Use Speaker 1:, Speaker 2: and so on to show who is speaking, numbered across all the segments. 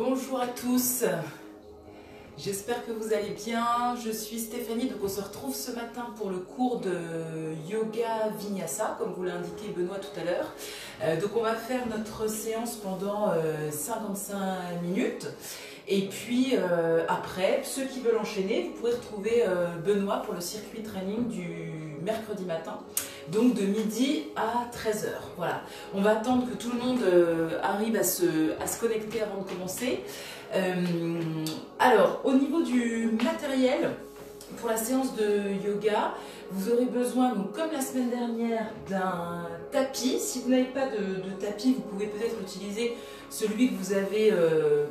Speaker 1: Bonjour à tous, j'espère que vous allez bien. Je suis Stéphanie, donc on se retrouve ce matin pour le cours de yoga vinyasa, comme vous l'a indiqué Benoît tout à l'heure. Donc on va faire notre séance pendant 55 minutes. Et puis après, ceux qui veulent enchaîner, vous pourrez retrouver Benoît pour le circuit training du mercredi matin. Donc de midi à 13 h. Voilà. On va attendre que tout le monde arrive à se connecter avant de commencer. Alors, au niveau du matériel, pour la séance de yoga, vous aurez besoin, donc, comme la semaine dernière, d'un tapis. Si vous n'avez pas de tapis, vous pouvez peut-être utiliser celui que vous avez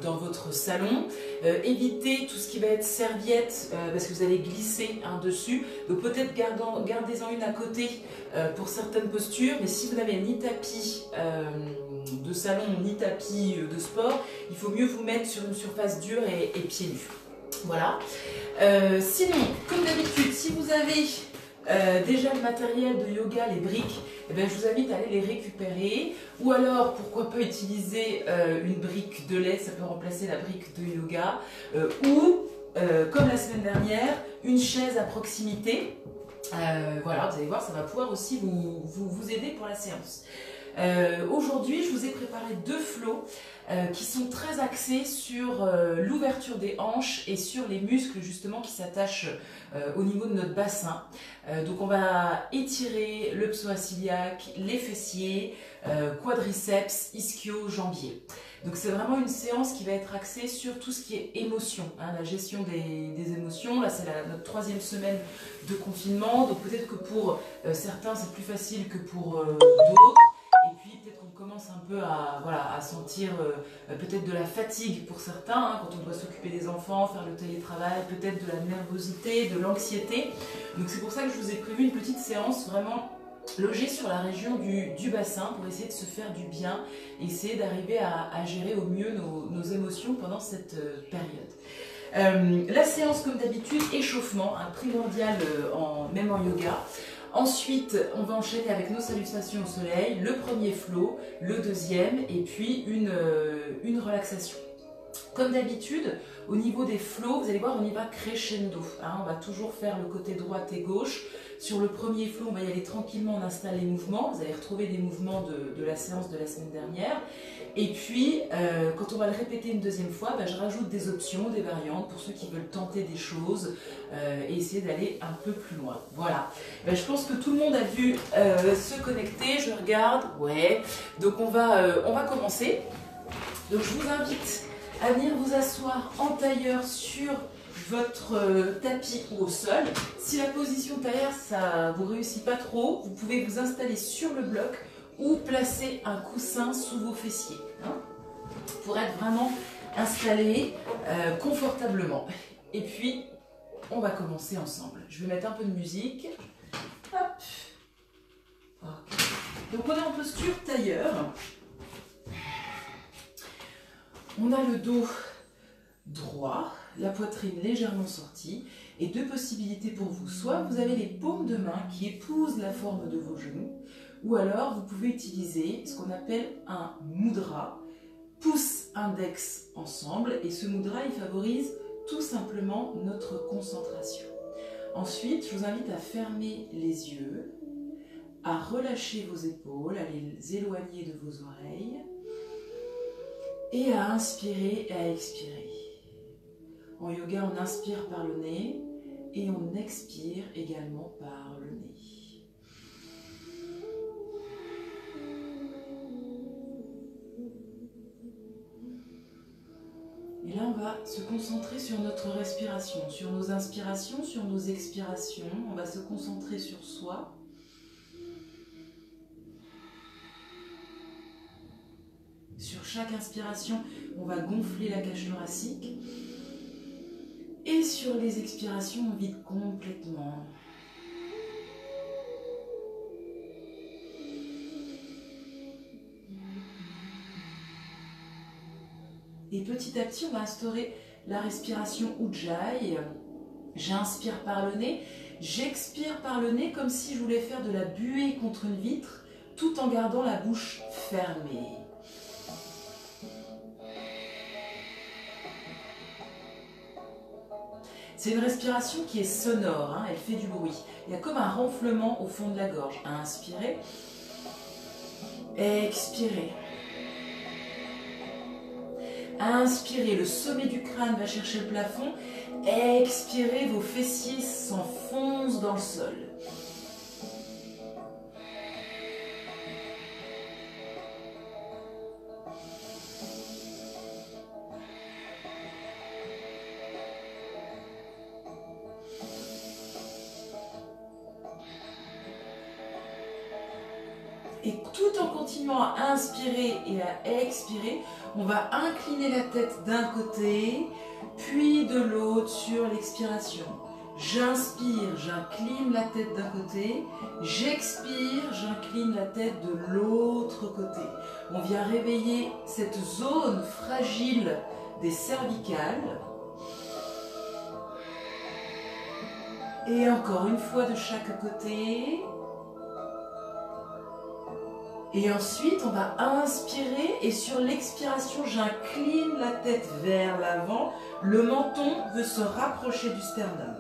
Speaker 1: dans votre salon. Évitez tout ce qui va être serviette parce que vous allez glisser dessus. Donc peut-être gardez-en une à côté pour certaines postures. Mais si vous n'avez ni tapis de salon ni tapis de sport, il faut mieux vous mettre sur une surface dure et pieds nus. Voilà. Sinon, comme d'habitude, si vous avez déjà le matériel de yoga, les briques, eh bien, je vous invite à aller les récupérer. Ou alors, pourquoi pas utiliser une brique de lait, ça peut remplacer la brique de yoga. Ou, comme la semaine dernière, une chaise à proximité. Voilà, vous allez voir, ça va pouvoir aussi vous aider pour la séance. Aujourd'hui, je vous ai préparé deux flots qui sont très axés sur l'ouverture des hanches et sur les muscles justement qui s'attachent au niveau de notre bassin. Donc on va étirer le psoas-iliaque, les fessiers, quadriceps, ischio, jambiers. Donc c'est vraiment une séance qui va être axée sur tout ce qui est émotion, la gestion des émotions. Là c'est notre 3e semaine de confinement, donc peut-être que pour certains c'est plus facile que pour d'autres. Et puis peut-être qu'on commence un peu à sentir peut-être de la fatigue pour certains, quand on doit s'occuper des enfants, faire le télétravail, peut-être de la nervosité, de l'anxiété. Donc c'est pour ça que je vous ai prévu une petite séance vraiment logée sur la région du bassin pour essayer de se faire du bien, essayer d'arriver à gérer au mieux nos émotions pendant cette période. La séance comme d'habitude, échauffement, primordial même en yoga. Ensuite, on va enchaîner avec nos salutations au soleil, le premier flow, le deuxième, et puis une relaxation. Comme d'habitude, au niveau des flows, vous allez voir, on y va crescendo. On va toujours faire le côté droite et gauche. Sur le premier flow, on va y aller tranquillement, on installe les mouvements. Vous allez retrouver des mouvements de la séance de la semaine dernière. Et puis, quand on va le répéter une deuxième fois, je rajoute des options, des variantes pour ceux qui veulent tenter des choses et essayer d'aller un peu plus loin. Voilà. Je pense que tout le monde a vu se connecter. Je regarde. Ouais. Donc, on va commencer. Donc, je vous invite à venir vous asseoir en tailleur sur votre tapis ou au sol. Si la position tailleur, ça vous réussit pas trop, vous pouvez vous installer sur le bloc ou placer un coussin sous vos fessiers pour être vraiment installé confortablement. Et puis, on va commencer ensemble. Je vais mettre un peu de musique. Hop. Okay. Donc, on est en posture tailleur. On a le dos droit, la poitrine légèrement sortie et deux possibilités pour vous. Soit vous avez les paumes de main qui épousent la forme de vos genoux, ou alors vous pouvez utiliser ce qu'on appelle un mudra, pouce index ensemble, et ce mudra il favorise tout simplement notre concentration. Ensuite, je vous invite à fermer les yeux, à relâcher vos épaules, à les éloigner de vos oreilles, et à inspirer et à expirer. En yoga, on inspire par le nez et on expire également par le nez. Et là, on va se concentrer sur notre respiration, sur nos inspirations, sur nos expirations. On va se concentrer sur soi. Sur chaque inspiration, on va gonfler la cage thoracique. Et sur les expirations, on vide complètement. Et petit à petit, on va instaurer la respiration Ujjayi. J'inspire par le nez, j'expire par le nez comme si je voulais faire de la buée contre une vitre, tout en gardant la bouche fermée. C'est une respiration qui est sonore, hein, elle fait du bruit. Il y a comme un renflement au fond de la gorge. Inspirez, expirez. Inspirez, le sommet du crâne va chercher le plafond. Expirez, vos fessiers s'enfoncent dans le sol. Et tout en continuant à inspirer et à expirer, on va incliner la tête d'un côté, puis de l'autre sur l'expiration. J'inspire, j'incline la tête d'un côté, j'expire, j'incline la tête de l'autre côté. On vient réveiller cette zone fragile des cervicales. Et encore une fois de chaque côté. Et ensuite, on va inspirer et sur l'expiration, j'incline la tête vers l'avant. Le menton veut se rapprocher du sternum.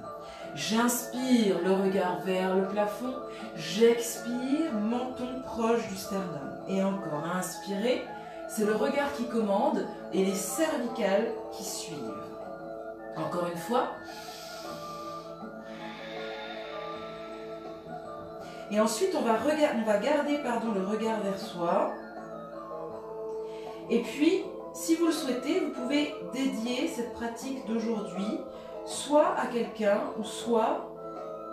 Speaker 1: J'inspire, le regard vers le plafond. J'expire, menton proche du sternum. Et encore, inspirez, c'est le regard qui commande et les cervicales qui suivent. Encore une fois. Et ensuite, on va garder le regard vers soi. Et puis, si vous le souhaitez, vous pouvez dédier cette pratique d'aujourd'hui soit à quelqu'un, ou soit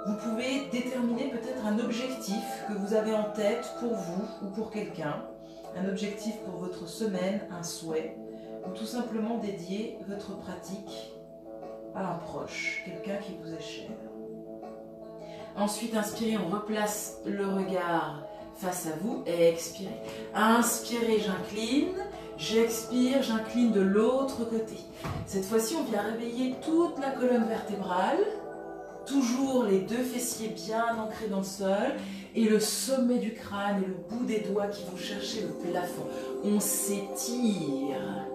Speaker 1: vous pouvez déterminer peut-être un objectif que vous avez en tête pour vous ou pour quelqu'un. Un objectif pour votre semaine, un souhait, ou tout simplement dédier votre pratique à un proche, quelqu'un qui vous est cher. Ensuite, inspirez, on replace le regard face à vous et expirez. Inspirez, j'incline, j'expire, j'incline de l'autre côté. Cette fois-ci, on vient réveiller toute la colonne vertébrale, toujours les deux fessiers bien ancrés dans le sol et le sommet du crâne et le bout des doigts qui vont chercher le plafond. On s'étire.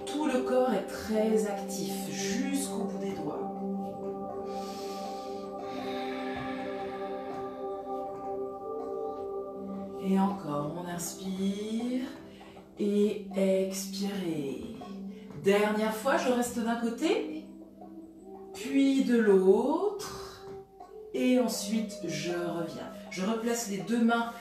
Speaker 1: Tout le corps est très actif jusqu'au bout des doigts. Et encore, on inspire et expirez. Dernière fois, je reste d'un côté, puis de l'autre, et ensuite je reviens. Je replace les deux mains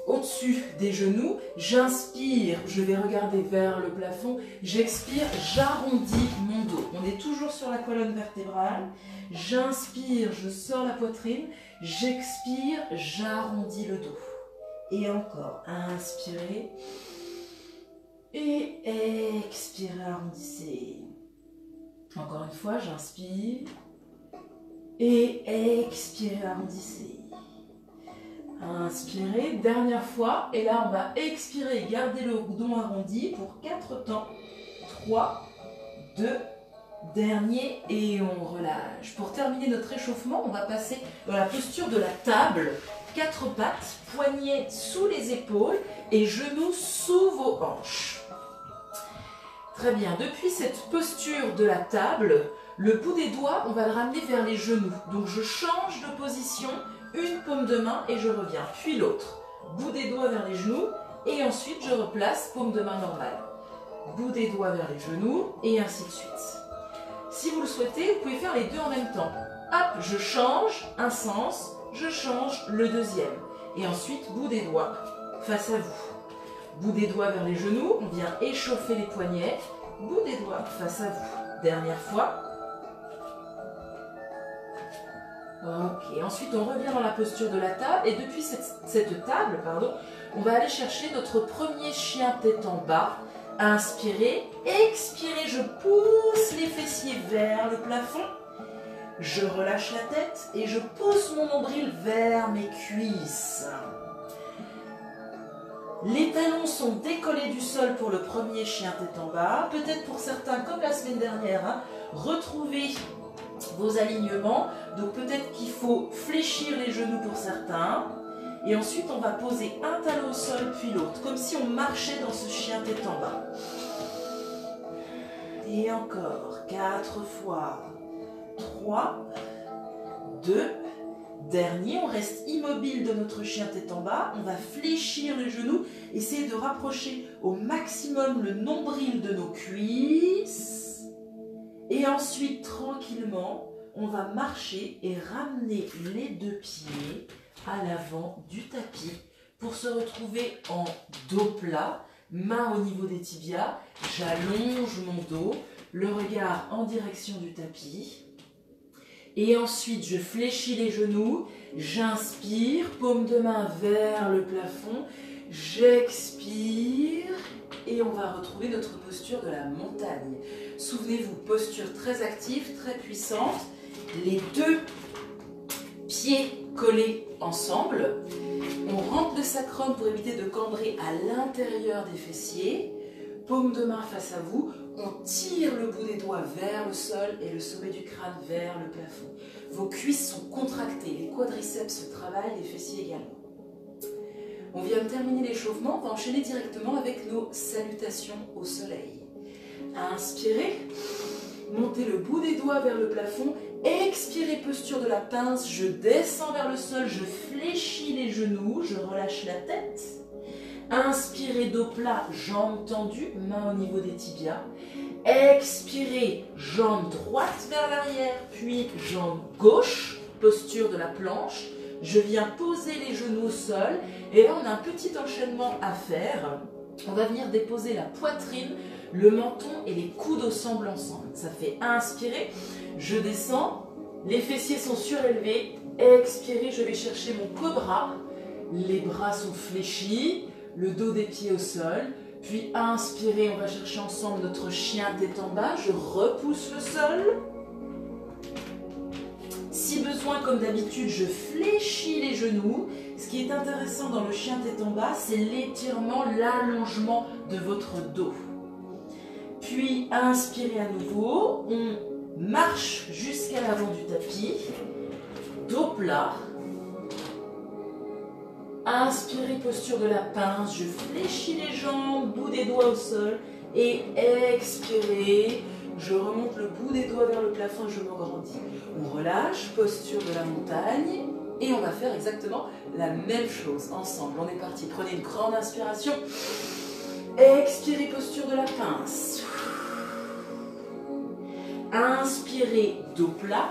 Speaker 1: au-dessus des genoux, j'inspire, je vais regarder vers le plafond, j'expire, j'arrondis mon dos. On est toujours sur la colonne vertébrale, j'inspire, je sors la poitrine, j'expire, j'arrondis le dos. Et encore, inspirez et expirez, arrondissez. Encore une fois, j'inspire et expirez, arrondissez. Inspirez, dernière fois, et là on va expirer et garder le dos arrondi pour 4 temps. 3, 2, dernier, et on relâche. Pour terminer notre échauffement, on va passer dans la posture de la table. 4 pattes, poignets sous les épaules et genoux sous vos hanches. Très bien, depuis cette posture de la table, le bout des doigts, on va le ramener vers les genoux. Donc je change de position, une paume de main et je reviens, puis l'autre. Bout des doigts vers les genoux et ensuite je replace paume de main normale. Bout des doigts vers les genoux et ainsi de suite. Si vous le souhaitez, vous pouvez faire les deux en même temps. Hop, je change un sens. Je change le deuxième. Et ensuite, bout des doigts face à vous. Bout des doigts vers les genoux. On vient échauffer les poignets. Bout des doigts face à vous. Dernière fois. Ok. Ensuite, on revient dans la posture de la table. Et depuis cette table, on va aller chercher notre premier chien tête en bas. Inspirez. Expirez. Je pousse les fessiers vers le plafond. Je relâche la tête et je pousse mon nombril vers mes cuisses. Les talons sont décollés du sol pour le premier chien tête en bas. Peut-être pour certains, comme la semaine dernière, retrouvez vos alignements. Donc peut-être qu'il faut fléchir les genoux pour certains. Et ensuite, on va poser un talon au sol puis l'autre, comme si on marchait dans ce chien tête en bas. Et encore, 4 fois. 3, 2, dernier, on reste immobile de notre chien tête en bas, on va fléchir les genoux, essayer de rapprocher au maximum le nombril de nos cuisses. Et ensuite, tranquillement, on va marcher et ramener les deux pieds à l'avant du tapis pour se retrouver en dos plat, main au niveau des tibias, j'allonge mon dos, le regard en direction du tapis. Et ensuite, je fléchis les genoux, j'inspire, paume de main vers le plafond, j'expire et on va retrouver notre posture de la montagne. Souvenez-vous, posture très active, très puissante, les deux pieds collés ensemble. On rentre le sacrum pour éviter de cambrer à l'intérieur des fessiers, paume de main face à vous. On tire le bout des doigts vers le sol et le sommet du crâne vers le plafond. Vos cuisses sont contractées, les quadriceps travaillent, les fessiers également. On vient de terminer l'échauffement, on va enchaîner directement avec nos salutations au soleil. Inspirez, montez le bout des doigts vers le plafond, expirez, posture de la pince, je descends vers le sol, je fléchis les genoux, je relâche la tête. Inspirez, dos plat, jambes tendues, main au niveau des tibias. Expirez, jambe droite vers l'arrière, puis jambe gauche, posture de la planche. Je viens poser les genoux au sol et là on a un petit enchaînement à faire. On va venir déposer la poitrine, le menton et les coudes ensemble. Ça fait inspirer, je descends, les fessiers sont surélevés. Expirez, je vais chercher mon cobra, les bras sont fléchis. Le dos des pieds au sol, puis inspirez, on va chercher ensemble notre chien tête en bas, je repousse le sol. Si besoin, comme d'habitude, je fléchis les genoux. Ce qui est intéressant dans le chien tête en bas, c'est l'étirement, l'allongement de votre dos. Puis inspirez à nouveau, on marche jusqu'à l'avant du tapis, dos plat. Inspirez, posture de la pince, je fléchis les jambes, bout des doigts au sol. Et expirez, je remonte le bout des doigts vers le plafond et je m'agrandis. On relâche, posture de la montagne. Et on va faire exactement la même chose ensemble. On est parti, prenez une grande inspiration. Expirez, posture de la pince. Inspirez, dos plat.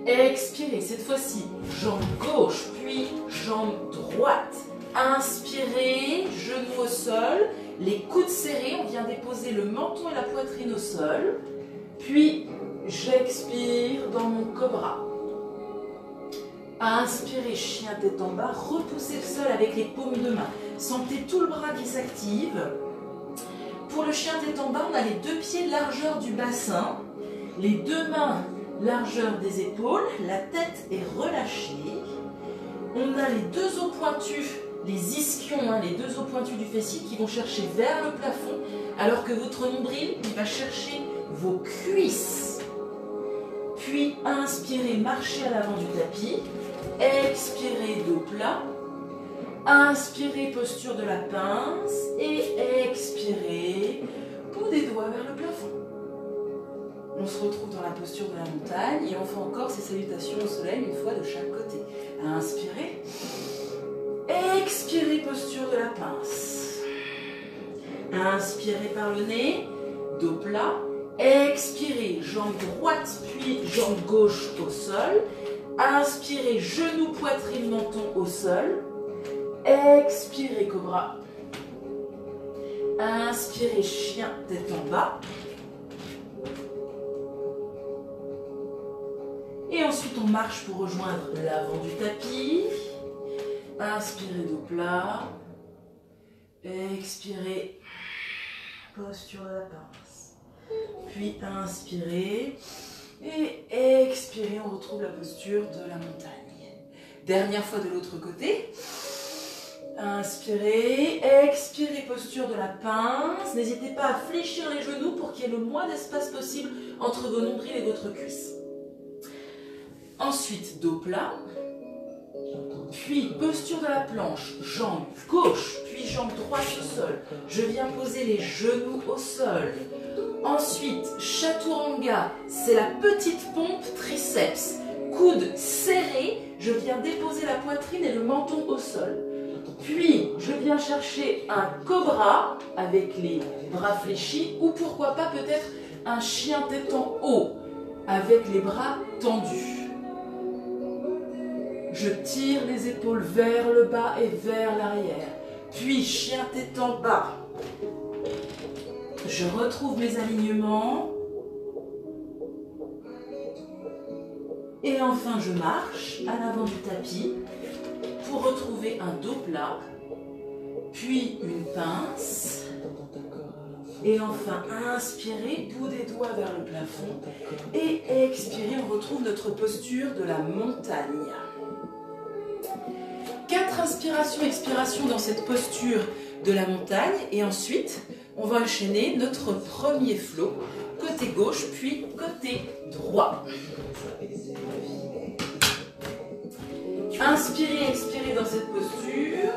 Speaker 1: Expirez, cette fois-ci, jambe gauche, puis jambe droite. Inspirez, genoux au sol, les coudes serrés, on vient déposer le menton et la poitrine au sol. Puis, j'expire dans mon cobra. Inspirez, chien tête en bas, repoussez le sol avec les paumes de main. Sentez tout le bras qui s'active. Pour le chien tête en bas, on a les deux pieds largeur du bassin, les deux mains largeur des épaules, la tête est relâchée. On a les deux os pointus, les ischions, les deux os pointus du fessier qui vont chercher vers le plafond, alors que votre nombril, il va chercher vos cuisses. Puis inspirez, marchez à l'avant du tapis. Expirez, dos plat. Inspirez, posture de la pince. Et expirez, bout des doigts vers le plafond. On se retrouve dans la posture de la montagne et on fait encore ces salutations au soleil une fois de chaque côté. Inspirez. Expirez, posture de la pince. Inspirez par le nez, dos plat. Expirez, jambe droite puis jambe gauche au sol. Inspirez, genou, poitrine, menton au sol. Expirez, cobra. Inspirez, chien, tête en bas. Et ensuite, on marche pour rejoindre l'avant du tapis. Inspirez, dos plat. Expirez, posture de la pince. Puis inspirez. Et expirez, on retrouve la posture de la montagne. Dernière fois de l'autre côté. Inspirez, expirez, posture de la pince. N'hésitez pas à fléchir les genoux pour qu'il y ait le moins d'espace possible entre vos nombrils et votre cuisse. Ensuite, dos plat. Puis posture de la planche, jambe gauche, puis jambe droite au sol. Je viens poser les genoux au sol. Ensuite, chaturanga, c'est la petite pompe triceps. Coude serré, je viens déposer la poitrine et le menton au sol. Puis, je viens chercher un cobra avec les bras fléchis ou pourquoi pas peut-être un chien tête en haut avec les bras tendus. Je tire les épaules vers le bas et vers l'arrière. Puis, chien tête en bas. Je retrouve mes alignements. Et enfin, je marche à l'avant du tapis pour retrouver un dos plat, puis une pince. Et enfin, inspirez, bout des doigts vers le plafond. Et expirez, on retrouve notre posture de la montagne. 4 inspirations, expirations dans cette posture de la montagne. Et ensuite, on va enchaîner notre premier flow, côté gauche, puis côté droit. Inspirez, expirez dans cette posture.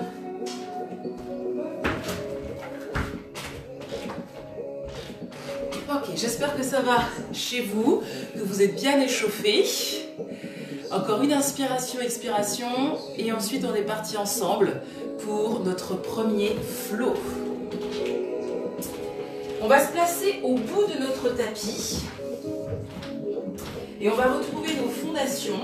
Speaker 1: Ok, j'espère que ça va chez vous, que vous êtes bien échauffés. Encore une inspiration, expiration, et ensuite on est parti ensemble pour notre premier flow. On va se placer au bout de notre tapis et on va retrouver nos fondations,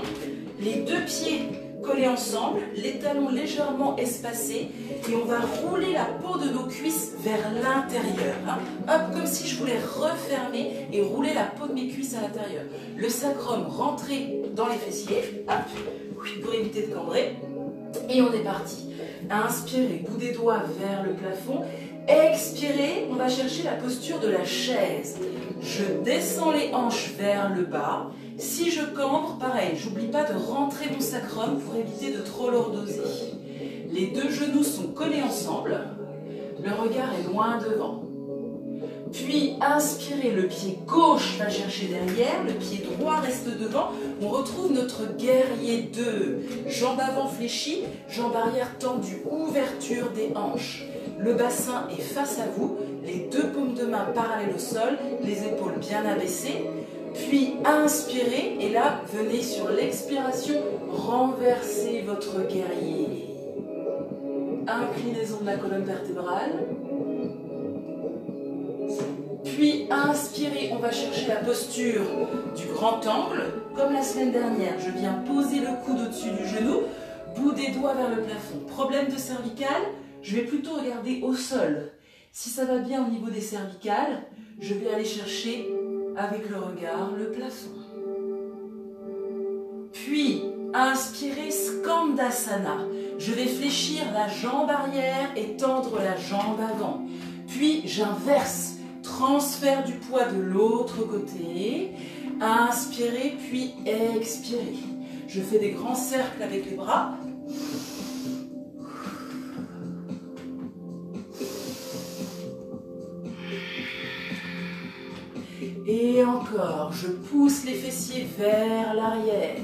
Speaker 1: les deux pieds collés ensemble, les talons légèrement espacés et on va rouler la peau de nos cuisses vers l'intérieur. Hein. Hop, comme si je voulais refermer et rouler la peau de mes cuisses à l'intérieur. Le sacrum rentrer dans les fessiers, hop, pour éviter de cambrer. Et on est parti. Inspirez, bout des doigts vers le plafond. Expirez, on va chercher la posture de la chaise. Je descends les hanches vers le bas. Si je cambre, pareil, j'oublie pas de rentrer mon sacrum pour éviter de trop lordoser. Les deux genoux sont collés ensemble. Le regard est loin devant. Puis inspirez, le pied gauche va chercher derrière, le pied droit reste devant. On retrouve notre guerrier 2. Jambes avant fléchies, jambes arrière tendues, ouverture des hanches. Le bassin est face à vous, les deux paumes de main parallèles au sol, les épaules bien abaissées. Puis inspirez et là, venez sur l'expiration, renverser votre guerrier. Inclinaison de la colonne vertébrale. Puis inspirez, on va chercher la posture du grand angle. Comme la semaine dernière, je viens poser le coude au-dessus du genou, bout des doigts vers le plafond. Problème de cervicale, je vais plutôt regarder au sol. Si ça va bien au niveau des cervicales, je vais aller chercher avec le regard le plafond. Puis, inspirez, Skandasana. Je vais fléchir la jambe arrière et tendre la jambe avant. Puis, j'inverse. Transfert du poids de l'autre côté. Inspirez, puis expirez. Je fais des grands cercles avec les bras. Et encore, je pousse les fessiers vers l'arrière.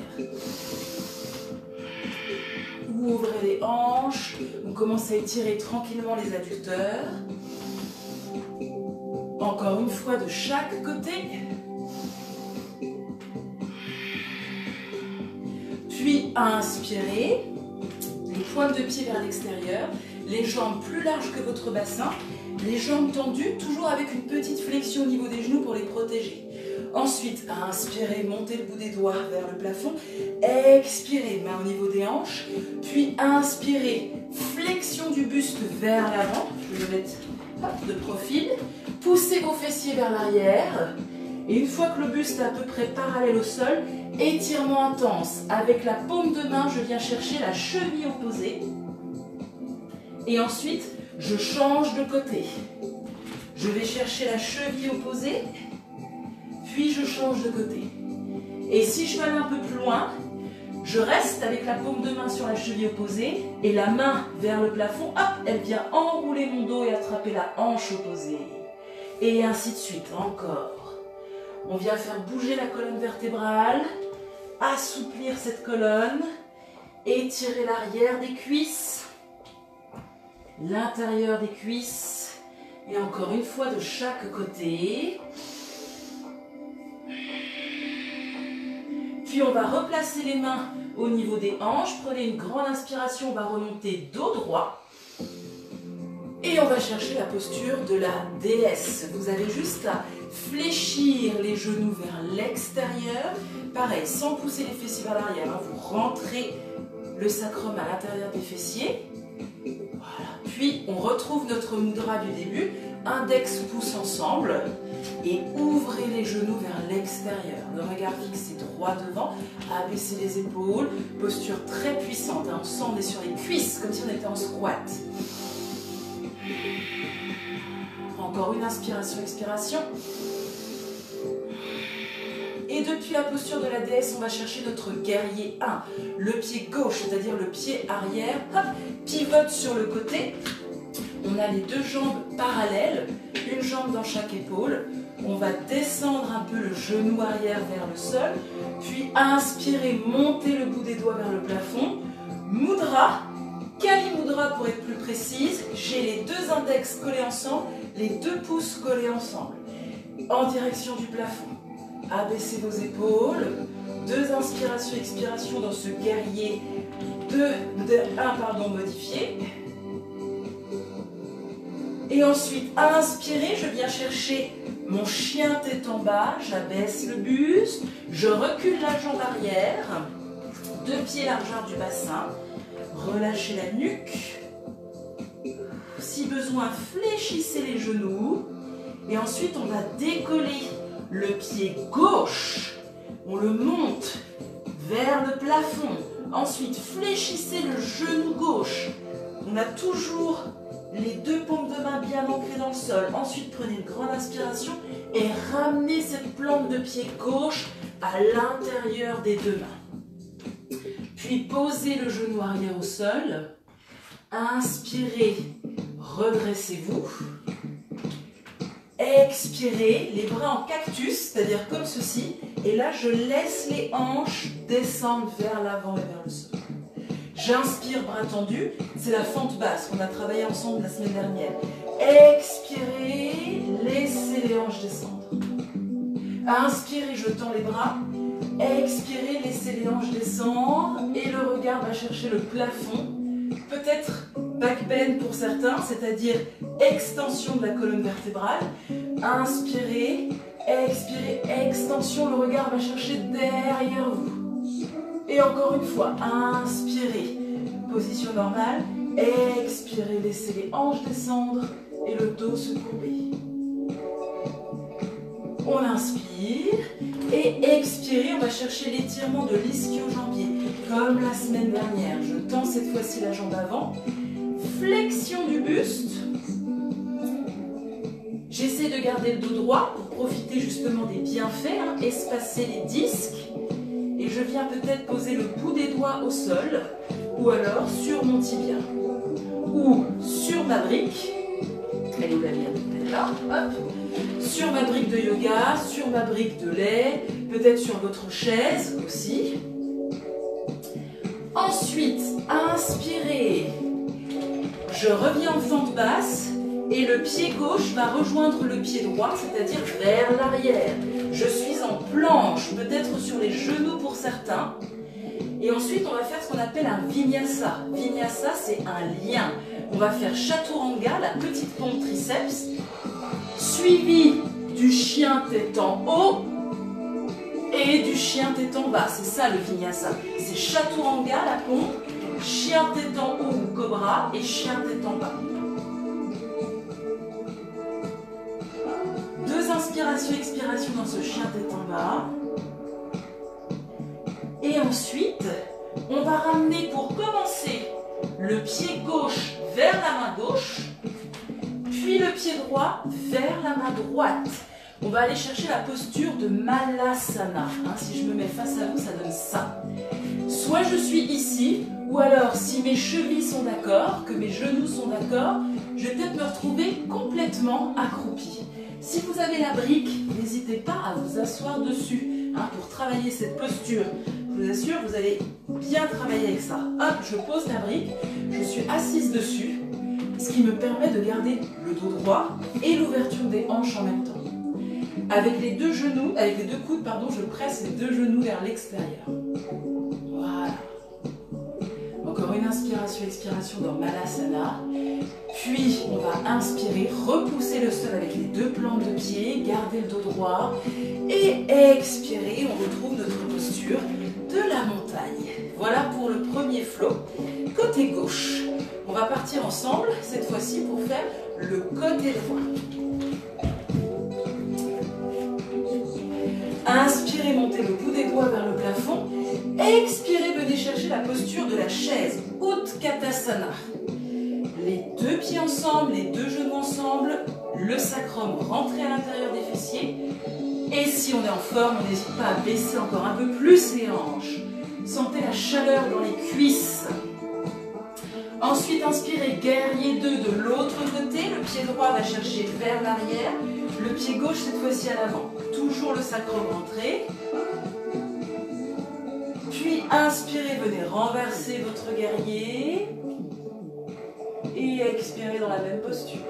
Speaker 1: Ouvrez les hanches. On commence à étirer tranquillement les adducteurs. Encore une fois de chaque côté. Puis inspirez. Les pointes de pied vers l'extérieur. Les jambes plus larges que votre bassin. Les jambes tendues, toujours avec une petite flexion au niveau des genoux pour les protéger. Ensuite, inspirez, montez le bout des doigts vers le plafond. Expirez, main au niveau des hanches. Puis inspirez, flexion du buste vers l'avant. Je vais le mettre de profil. Poussez vos fessiers vers l'arrière. Et une fois que le buste est à peu près parallèle au sol, étirement intense. Avec la paume de main, je viens chercher la cheville opposée. Et ensuite, je change de côté. Je vais chercher la cheville opposée, puis je change de côté. Et si je vais aller un peu plus loin, je reste avec la paume de main sur la cheville opposée et la main vers le plafond. Hop, elle vient enrouler mon dos et attraper la hanche opposée. Et ainsi de suite, encore. On vient faire bouger la colonne vertébrale, assouplir cette colonne, étirer l'arrière des cuisses. l'intérieur des cuisses. Et encore une fois de chaque côté. Puis on va replacer les mains au niveau des hanches. Prenez une grande inspiration, on va remonter dos droit. Et on va chercher la posture de la déesse. Vous avez juste à fléchir les genoux vers l'extérieur. Pareil, sans pousser les fessiers vers l'arrière. Vous rentrez le sacrum à l'intérieur des fessiers. Voilà. Puis on retrouve notre mudra du début. Index, pouce ensemble. Et ouvrez les genoux vers l'extérieur. Le regard fixé droit devant. Abaissez les épaules. Posture très puissante. On sent on est sur les cuisses, comme si on était en squat. Encore une inspiration, expiration. Et depuis la posture de la déesse, on va chercher notre guerrier 1. Le pied gauche, c'est-à-dire le pied arrière, hop, pivote sur le côté. On a les deux jambes parallèles, une jambe dans chaque épaule. On va descendre un peu le genou arrière vers le sol. Puis inspirer, monter le bout des doigts vers le plafond. Mudra, Kali Mudra pour être plus précise. J'ai les deux index collés ensemble, les deux pouces collés ensemble. En direction du plafond. Abaissez vos épaules. Deux inspirations, expirations dans ce guerrier 1 modifié. Et ensuite, inspirez, je viens chercher mon chien tête en bas. J'abaisse le buste. Je recule la jambe arrière. 2 pieds largeur du bassin. Relâchez la nuque. Si besoin, fléchissez les genoux. Et ensuite, on va décoller le pied gauche. On le monte vers le plafond. Ensuite, fléchissez le genou gauche. On a toujours les deux paumes de main bien ancrées dans le sol. Ensuite, prenez une grande inspiration et ramenez cette plante de pied gauche à l'intérieur des deux mains. Puis posez le genou arrière au sol. Inspirez, redressez-vous. Expirez, les bras en cactus, c'est-à-dire comme ceci. Et là, je laisse les hanches descendre vers l'avant et vers le sol. J'inspire, bras tendus. C'est la fente basse qu'on a travaillé ensemble la semaine dernière. Expirez, laissez les hanches descendre. Inspirez, je tends les bras. Expirez, laissez les hanches descendre. Et le regard va chercher le plafond. Peut-être back bend pour certains, c'est-à-dire extension de la colonne vertébrale. Inspirez, expirez, extension, le regard va chercher derrière vous. Et encore une fois, inspirez, position normale. Expirez, laissez les hanches descendre et le dos se courber. On inspire et expirez, on va chercher l'étirement de l'ischio-jambier. Comme la semaine dernière, je tends cette fois-ci la jambe avant. Flexion du buste. J'essaie de garder le dos droit pour profiter justement des bienfaits, espacer les disques. Et je viens peut-être poser le bout des doigts au sol, ou alors sur mon tibia, ou sur ma brique. Elle est où la mienne? Elle est là, hop. Sur ma brique de yoga, sur ma brique de lait, peut-être sur votre chaise aussi. Ensuite, inspirez. Je reviens en fente basse et le pied gauche va rejoindre le pied droit, c'est-à-dire vers l'arrière. Je suis en planche, peut-être sur les genoux pour certains. Et ensuite, on va faire ce qu'on appelle un vinyasa. Vinyasa, c'est un lien. On va faire chaturanga, la petite pompe triceps, suivi du chien tête en haut et du chien tête en bas. C'est ça le vinyasa. C'est chaturanga, la pompe, chien tête en haut ou cobra et chien tête en bas. 2 inspirations, expirations dans ce chien tête en bas. Et ensuite, on va ramener pour commencer le pied gauche vers la main gauche, puis le pied droit vers la main droite. On va aller chercher la posture de Malasana. Si je me mets face à vous, ça donne ça. Soit je suis ici, ou alors si mes chevilles sont d'accord, que mes genoux sont d'accord, je vais peut-être me retrouver complètement accroupi. Si vous avez la brique, n'hésitez pas à vous asseoir dessus pour travailler cette posture. Je vous assure, vous allez bien travailler avec ça. Hop, je pose la brique, je suis assise dessus. Ce ce qui me permet de garder le dos droit et l'ouverture des hanches en même temps. Avec les deux coudes, je presse les deux genoux vers l'extérieur. Voilà. Encore une inspiration, expiration dans Malasana. Puis, on va inspirer, repousser le sol avec les deux plantes de pied, garder le dos droit. Et expirer, on retrouve notre posture de la montagne. Voilà pour le premier flow. Côté gauche, on va partir ensemble, cette fois-ci, pour faire le côté droit. Inspirez, montez le bout des doigts vers le plafond. Expirez, venez chercher la posture de la chaise, Utkatasana. Les deux pieds ensemble, les deux genoux ensemble, le sacrum rentré à l'intérieur des fessiers. Et si on est en forme, on n'hésite pas à baisser encore un peu plus les hanches. Sentez la chaleur dans les cuisses. Ensuite, inspirez, guerrier 2 de l'autre côté. Le pied droit va chercher vers l'arrière. Le pied gauche, cette fois-ci à l'avant. Toujours le sacrum rentré. Puis, inspirez, venez renverser votre guerrier. Et expirez dans la même posture.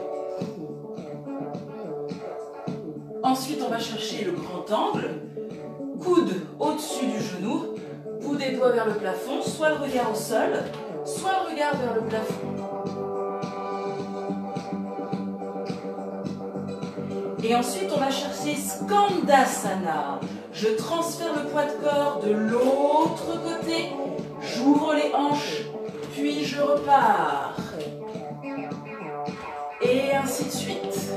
Speaker 1: Ensuite, on va chercher le grand angle. Coude au-dessus du genou. Bout des doigts vers le plafond. Soit le regard au sol, soit le regard vers le plafond. Et ensuite, on va chercher Skandasana. Je transfère le poids de corps de l'autre côté. J'ouvre les hanches, puis je repars. Et ainsi de suite.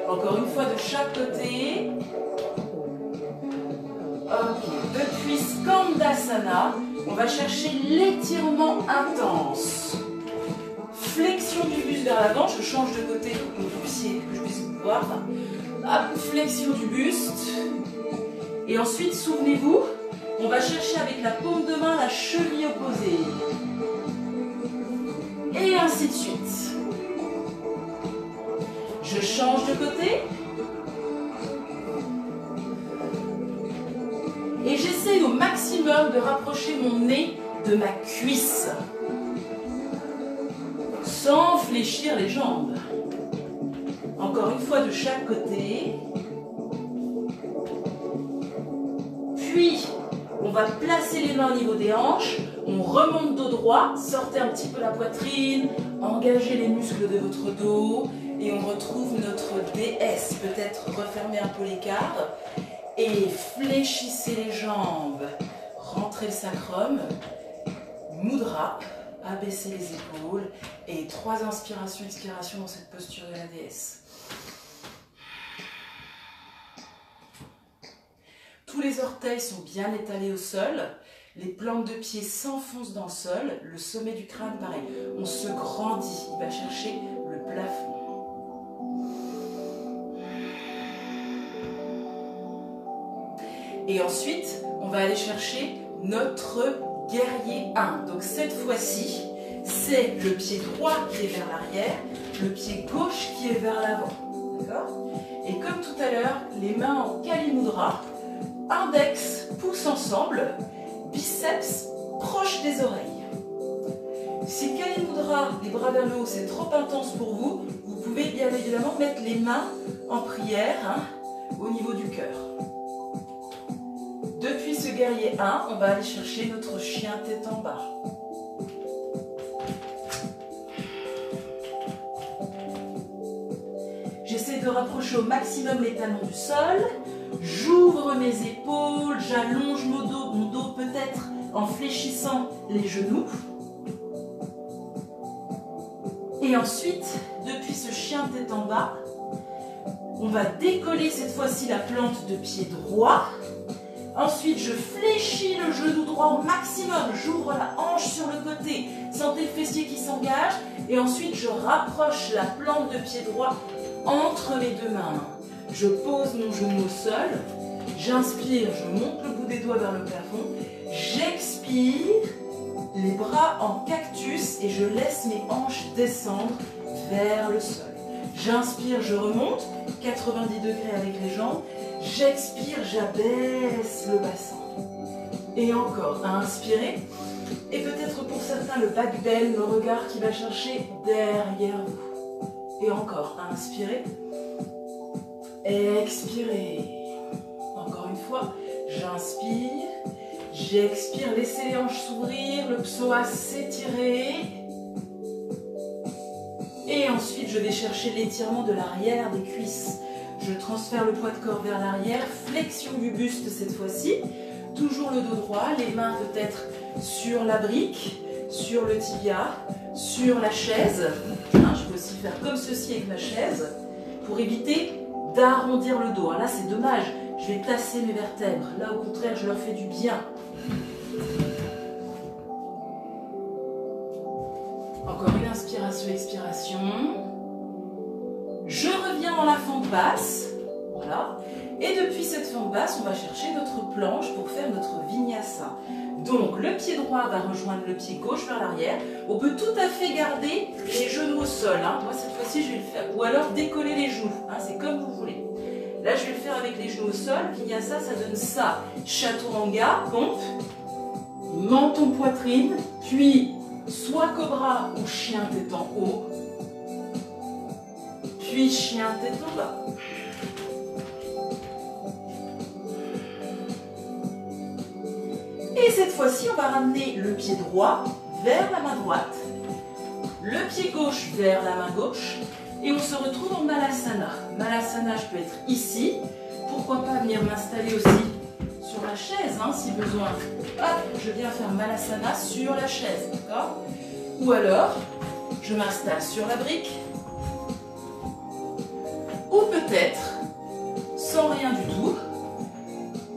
Speaker 1: Encore une fois de chaque côté. Ok, depuis Skandasana, on va chercher l'étirement intense. Flexion du buste vers l'avant, je change de côté pour que je puisse vous voir. Hop, flexion du buste. Et ensuite, souvenez-vous, on va chercher avec la paume de main la cheville opposée. Et ainsi de suite. Je change de côté. Et j'essaie au maximum de rapprocher mon nez de ma cuisse. Sans fléchir les jambes. Encore une fois de chaque côté. Puis, on va placer les mains au niveau des hanches. On remonte dos droit. Sortez un petit peu la poitrine. Engagez les muscles de votre dos. Et on retrouve notre DS. Peut-être refermer un peu l'écart. Et fléchissez les jambes. Rentrez le sacrum. Mudra. Abaissez les épaules. Et 3 inspirations, expirations dans cette posture de la DS. Tous les orteils sont bien étalés au sol. Les plantes de pied s'enfoncent dans le sol. Le sommet du crâne, pareil. On se grandit. Il va chercher le plafond. Et ensuite, on va aller chercher notre guerrier 1. Donc cette fois-ci, c'est le pied droit qui est vers l'arrière, le pied gauche qui est vers l'avant. D'accord ? Et comme tout à l'heure, les mains en Kali Mudra, index, pouce ensemble, biceps proche des oreilles. Si Kali Mudra, les bras vers le haut, c'est trop intense pour vous, vous pouvez bien évidemment mettre les mains en prière au niveau du cœur. Depuis ce guerrier 1, on va aller chercher notre chien tête en bas. J'essaie de rapprocher au maximum les talons du sol. J'ouvre mes épaules, j'allonge mon dos peut-être en fléchissant les genoux. Et ensuite, depuis ce chien tête en bas, on va décoller cette fois-ci la plante de pied droit. Ensuite, je fléchis le genou droit au maximum. J'ouvre la hanche sur le côté. Sentez le fessier qui s'engage. Et ensuite, je rapproche la plante de pied droit entre les deux mains. Je pose mon genou au sol. J'inspire, je monte le bout des doigts vers le plafond. J'expire, les bras en cactus et je laisse mes hanches descendre vers le sol. J'inspire, je remonte, 90 degrés avec les jambes. J'expire, j'abaisse le bassin. Et encore, inspirez. Et peut-être pour certains, le back bend, le regard qui va chercher derrière vous. Et encore, inspirez. Expirez. Encore une fois, j'inspire. J'expire, laissez les hanches s'ouvrir, le psoas s'étirer. Et ensuite, je vais chercher l'étirement de l'arrière des cuisses. Je transfère le poids de corps vers l'arrière, flexion du buste cette fois-ci. Toujours le dos droit, les mains peut-être sur la brique, sur le tibia, sur la chaise. Hein, je peux aussi faire comme ceci avec ma chaise pour éviter d'arrondir le dos. Là, c'est dommage, je vais tasser mes vertèbres. Là, au contraire, je leur fais du bien. Encore une inspiration, expiration. Je reviens dans la fente basse. Voilà. Et depuis cette fente basse, on va chercher notre planche pour faire notre vinyasa. Donc, le pied droit va rejoindre le pied gauche vers l'arrière. On peut tout à fait garder les genoux au sol. Hein. Moi, cette fois-ci, je vais le faire. Ou alors décoller les genoux. Hein, c'est comme vous voulez. Là, je vais le faire avec les genoux au sol. Vinyasa, ça donne ça. Chaturanga, pompe. Menton, poitrine. Puis, soit cobra ou chien tête en haut. Puis, chien tête en bas. Et cette fois-ci, on va ramener le pied droit vers la main droite, le pied gauche vers la main gauche, et on se retrouve en Malasana. Malasana, je peux être ici. Pourquoi pas venir m'installer aussi sur la chaise, hein, si besoin. Hop, je viens faire Malasana sur la chaise, d'accord? Ou alors, je m'installe sur la brique. Ou peut-être, sans rien du tout,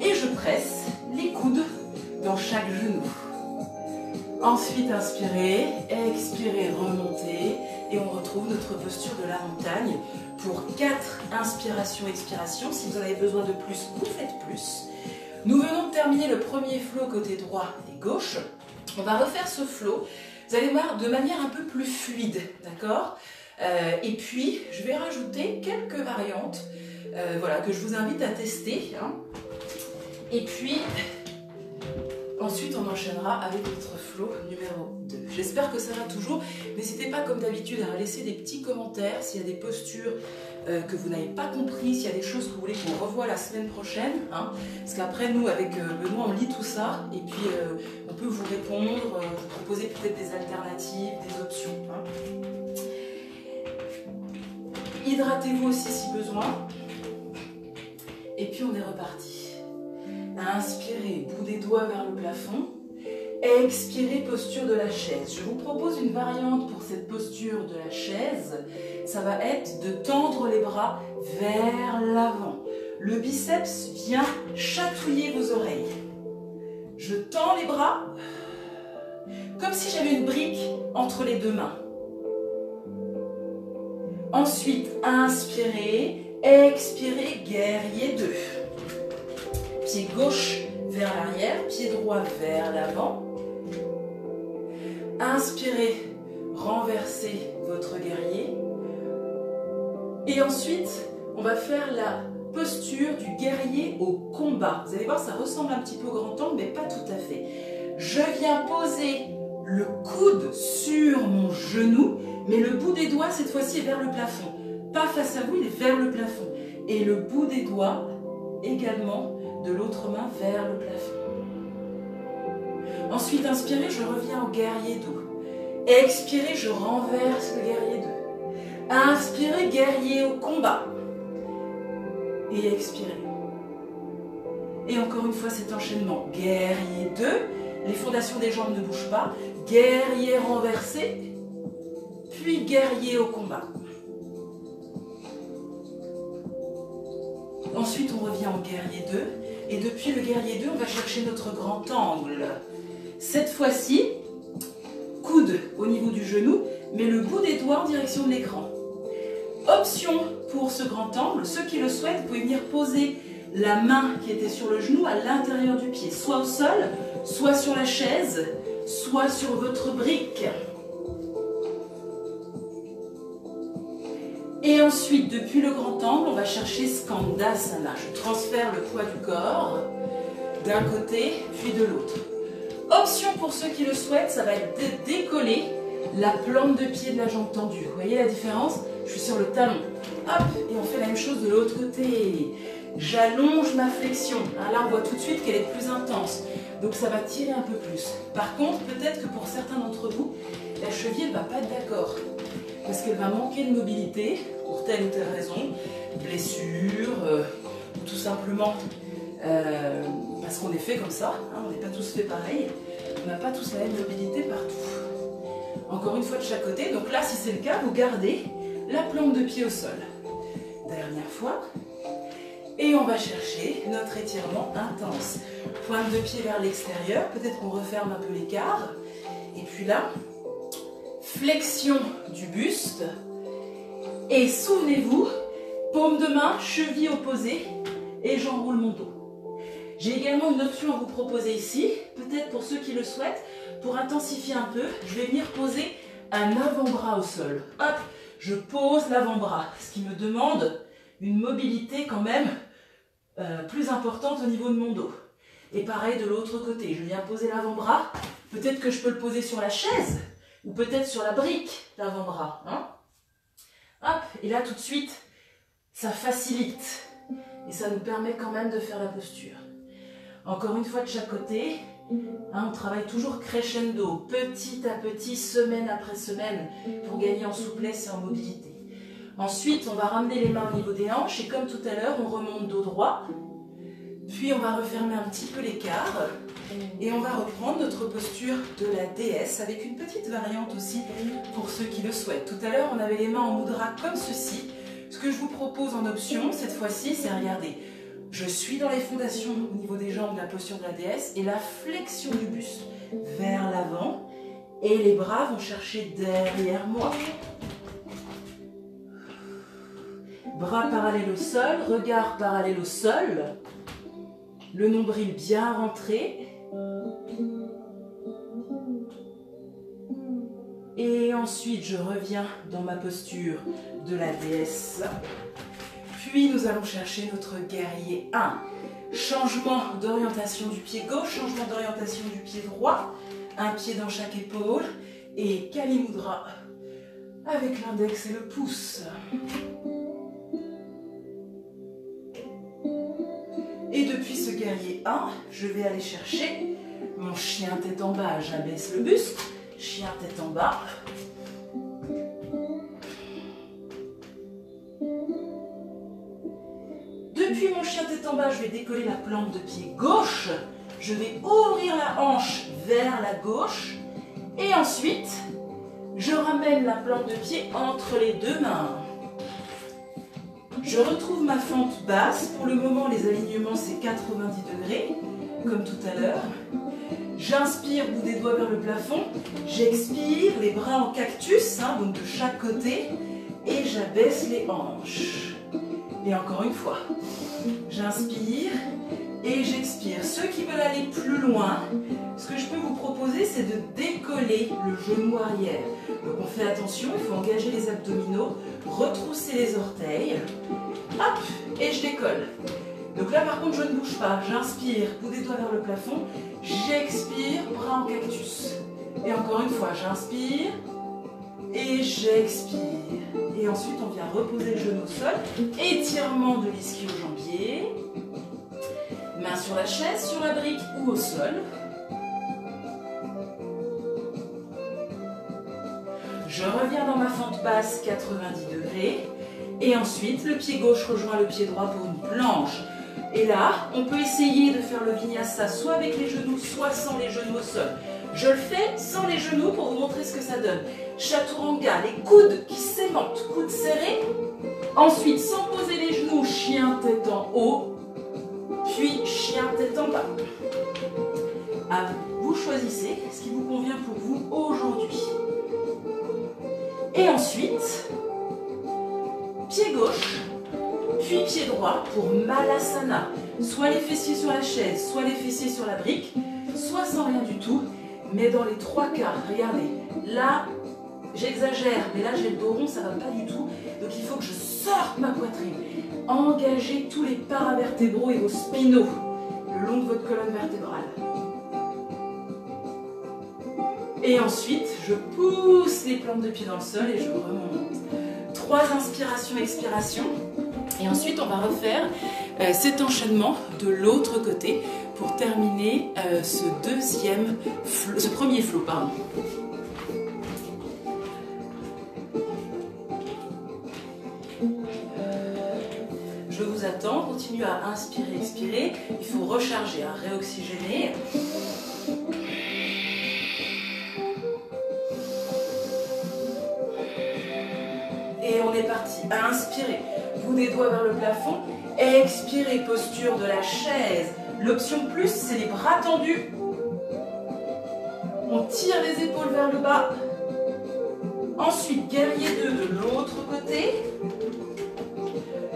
Speaker 1: et je presse les coudes dans chaque genou. Ensuite, inspirez, expirez, remontez, et on retrouve notre posture de la montagne pour 4 inspirations, expirations. Si vous en avez besoin de plus, vous faites plus. Nous venons de terminer le premier flow côté droit et gauche. On va refaire ce flow, vous allez voir, de manière un peu plus fluide, d'accord? Et puis, je vais rajouter quelques variantes voilà, que je vous invite à tester. Hein. Et puis, ensuite, on enchaînera avec notre flow numéro 2. J'espère que ça va toujours. N'hésitez pas, comme d'habitude, à laisser des petits commentaires s'il y a des postures que vous n'avez pas compris, s'il y a des choses que vous voulez qu'on revoie la semaine prochaine. Hein. Parce qu'après, nous, avec Benoît, on lit tout ça et puis on peut vous répondre, vous proposer peut-être des alternatives, des options. Hein. Hydratez-vous aussi si besoin. Et puis, on est reparti. Inspirez, bout des doigts vers le plafond. Expirez, posture de la chaise. Je vous propose une variante pour cette posture de la chaise. Ça va être de tendre les bras vers l'avant. Le biceps vient chatouiller vos oreilles. Je tends les bras comme si j'avais une brique entre les deux mains. Ensuite, inspirez, expirez, guerrier 2. Pied gauche vers l'arrière, pied droit vers l'avant. Inspirez, renversez votre guerrier. Et ensuite, on va faire la posture du guerrier au combat. Vous allez voir, ça ressemble un petit peu au grand angle, mais pas tout à fait. Je viens poser le coude sur mon genou, mais le bout des doigts, cette fois-ci, est vers le plafond. Pas face à vous, il est vers le plafond. Et le bout des doigts, également, de l'autre main vers le plafond. Ensuite, inspirez, je reviens au guerrier 2. Expirez, je renverse le guerrier 2. Inspirez, guerrier au combat. Et expirez. Et encore une fois, cet enchaînement. Guerrier 2. Les fondations des jambes ne bougent pas. Guerrier renversé. Puis guerrier au combat. Ensuite, on revient au guerrier 2. Et depuis le guerrier 2, on va chercher notre grand angle. Cette fois-ci, coude au niveau du genou, mais le bout des doigts en direction de l'écran. Option pour ce grand angle, ceux qui le souhaitent, vous pouvez venir poser la main qui était sur le genou à l'intérieur du pied, soit au sol, soit sur la chaise, soit sur votre brique. Et ensuite, depuis le grand angle, on va chercher Skandasana. Je transfère le poids du corps d'un côté puis de l'autre. Option pour ceux qui le souhaitent, ça va être de décoller la plante de pied de la jambe tendue. Vous voyez la différence? Je suis sur le talon. Hop, et on fait la même chose de l'autre côté. J'allonge ma flexion. Là, on voit tout de suite qu'elle est plus intense. Donc, ça va tirer un peu plus. Par contre, peut-être que pour certains d'entre vous, la cheville ne va pas être d'accord. Parce qu'elle va manquer de mobilité, pour telle ou telle raison. Blessure, ou tout simplement parce qu'on est fait comme ça. On n'est pas tous fait pareil. On n'a pas tous la même mobilité partout. Encore une fois de chaque côté. Donc là, si c'est le cas, vous gardez la plante de pied au sol. Dernière fois. Et on va chercher notre étirement intense. Pointe de pied vers l'extérieur. Peut-être qu'on referme un peu l'écart. Et puis là, flexion du buste. Et souvenez-vous, paume de main, cheville opposée. Et j'enroule mon dos. J'ai également une option à vous proposer ici. Peut-être pour ceux qui le souhaitent. Pour intensifier un peu, je vais venir poser un avant-bras au sol. Hop, je pose l'avant-bras. Ce qui me demande une mobilité quand même plus importante au niveau de mon dos. Et pareil de l'autre côté, je viens poser l'avant-bras. Peut-être que je peux le poser sur la chaise ou peut-être sur la brique, l'avant-bras. Hop, et là tout de suite, ça facilite. Et ça nous permet quand même de faire la posture. Encore une fois de chaque côté, on travaille toujours crescendo, petit à petit, semaine après semaine, pour gagner en souplesse et en mobilité. Ensuite, on va ramener les mains au niveau des hanches et comme tout à l'heure, on remonte dos droit. Puis on va refermer un petit peu l'écart et on va reprendre notre posture de la déesse avec une petite variante aussi pour ceux qui le souhaitent. Tout à l'heure, on avait les mains en mudra comme ceci. Ce que je vous propose en option, cette fois-ci, c'est regarder. Je suis dans les fondations au niveau des jambes de la posture de la déesse et la flexion du buste vers l'avant et les bras vont chercher derrière moi. Bras parallèles au sol, regard parallèle au sol, le nombril bien rentré. Et ensuite, je reviens dans ma posture de la déesse. Puis, nous allons chercher notre guerrier 1. Changement d'orientation du pied gauche, changement d'orientation du pied droit. Un pied dans chaque épaule. Et Kali Mudra avec l'index et le pouce. Et depuis ce guerrier 1, je vais aller chercher mon chien tête en bas. J'abaisse le buste. Chien tête en bas. Depuis mon chien tête en bas, je vais décoller la plante de pied gauche. Je vais ouvrir la hanche vers la gauche. Et ensuite, je ramène la plante de pied entre les deux mains. Je retrouve ma fente basse. Pour le moment, les alignements, c'est 90 degrés, comme tout à l'heure. J'inspire, bout des doigts vers le plafond. J'expire, les bras en cactus, donc de chaque côté. Et j'abaisse les hanches. Et encore une fois, j'inspire et j'expire. Ceux qui veulent aller plus loin, ce que je peux vous proposer, c'est de décoller le genou arrière. Donc on fait attention, il faut engager les abdominaux, retrousser les orteils. Hop, et je décolle. Donc là par contre je ne bouge pas, j'inspire, bout des doigts vers le plafond, j'expire, bras en cactus. Et encore une fois, j'inspire et j'expire. Et ensuite on vient reposer le genou au sol, étirement de l'ischio-jambier, main sur la chaise, sur la brique ou au sol. Je reviens dans ma fente basse, 90 degrés. Et ensuite, le pied gauche rejoint le pied droit pour une planche. Et là, on peut essayer de faire le vinyasa soit avec les genoux, soit sans les genoux au sol. Je le fais sans les genoux pour vous montrer ce que ça donne. Chaturanga, les coudes qui s'aimantent, coudes serrés. Ensuite, sans poser les genoux, chien tête en haut. Puis, chien tête en bas. Vous choisissez ce qui vous convient pour vous aujourd'hui. Et ensuite, pied gauche, puis pied droit pour Malasana. Soit les fessiers sur la chaise, soit les fessiers sur la brique, soit sans rien du tout, mais dans les trois cas. Regardez, là, J'exagère, mais là j'ai le dos rond, ça va pas du tout. Donc il faut que je sorte ma poitrine. Engagez tous les paravertébraux et vos spinaux le long de votre colonne vertébrale. Et ensuite, je pousse les plantes de pied dans le sol et je remonte. 3 inspirations, expirations. Et ensuite, on va refaire cet enchaînement de l'autre côté pour terminer ce premier flow, pardon. Je vous attends, continuez à inspirer, expirer. Il faut recharger, à réoxygéner. Et on est parti. Inspirez, bout des doigts vers le plafond. Expirez, posture de la chaise. L'option plus, c'est les bras tendus. On tire les épaules vers le bas. Ensuite, guerrier 2 de l'autre côté.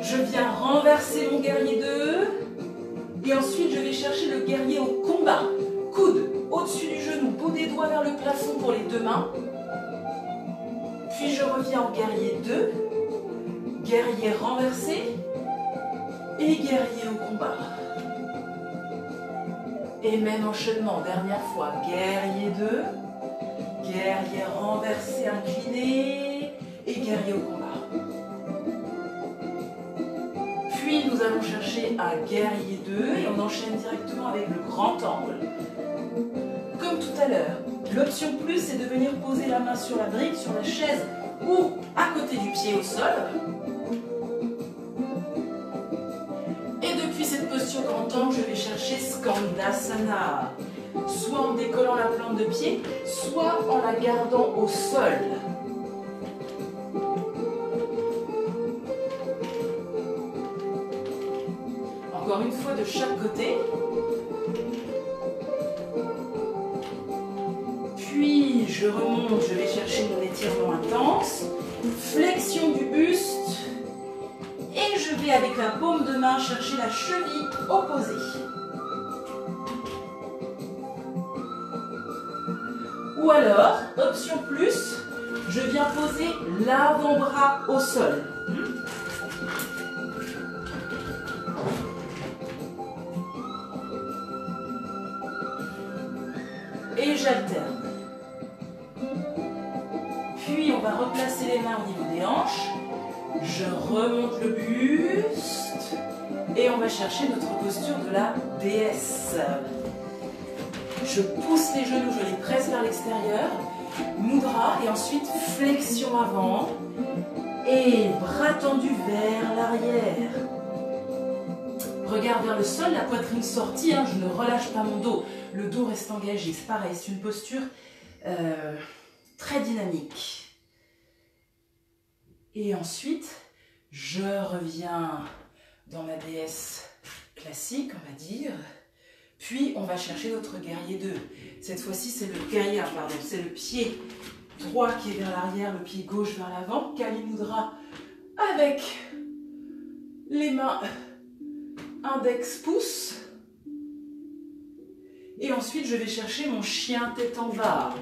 Speaker 1: Je viens renverser mon guerrier 2. Et ensuite, je vais chercher le guerrier au combat. Coude au-dessus du genou, bout des doigts vers le plafond pour les 2 mains. Puis je reviens en guerrier 2. Guerrier renversé. Et guerrier au combat. Et même enchaînement, dernière fois. Guerrier 2. Guerrier renversé, incliné. Et guerrier au combat. Puis nous allons chercher un guerrier 2 et on enchaîne directement avec le grand angle. Comme tout à l'heure, l'option plus c'est de venir poser la main sur la brique, sur la chaise ou à côté du pied au sol. Et depuis cette posture grand angle, je vais chercher Skandasana. Soit en décollant la plante de pied, soit en la gardant au sol. Encore une fois de chaque côté. Puis je remonte, je vais chercher mon étirement intense. Flexion du buste. Et je vais avec la paume de main chercher la cheville opposée. Ou alors, option plus, je viens poser l'avant-bras au sol. Et j'alterne. Puis on va replacer les mains au niveau des hanches. Je remonte le buste. Et on va chercher notre posture de la déesse. Je pousse les genoux, je les presse vers l'extérieur. Mudra et ensuite flexion avant. Et bras tendus vers l'arrière. Regard vers le sol, la poitrine sortie, hein, je ne relâche pas mon dos. Le dos reste engagé, c'est pareil, c'est une posture très dynamique. Et ensuite, je reviens dans ma déesse classique, on va dire. Puis, on va chercher notre guerrier 2. Cette fois-ci, c'est le guerrier, pardon, c'est le pied droit qui est vers l'arrière, le pied gauche vers l'avant. Kali Mudra avec les mains index, pouce. Et ensuite, je vais chercher mon chien tête en bas.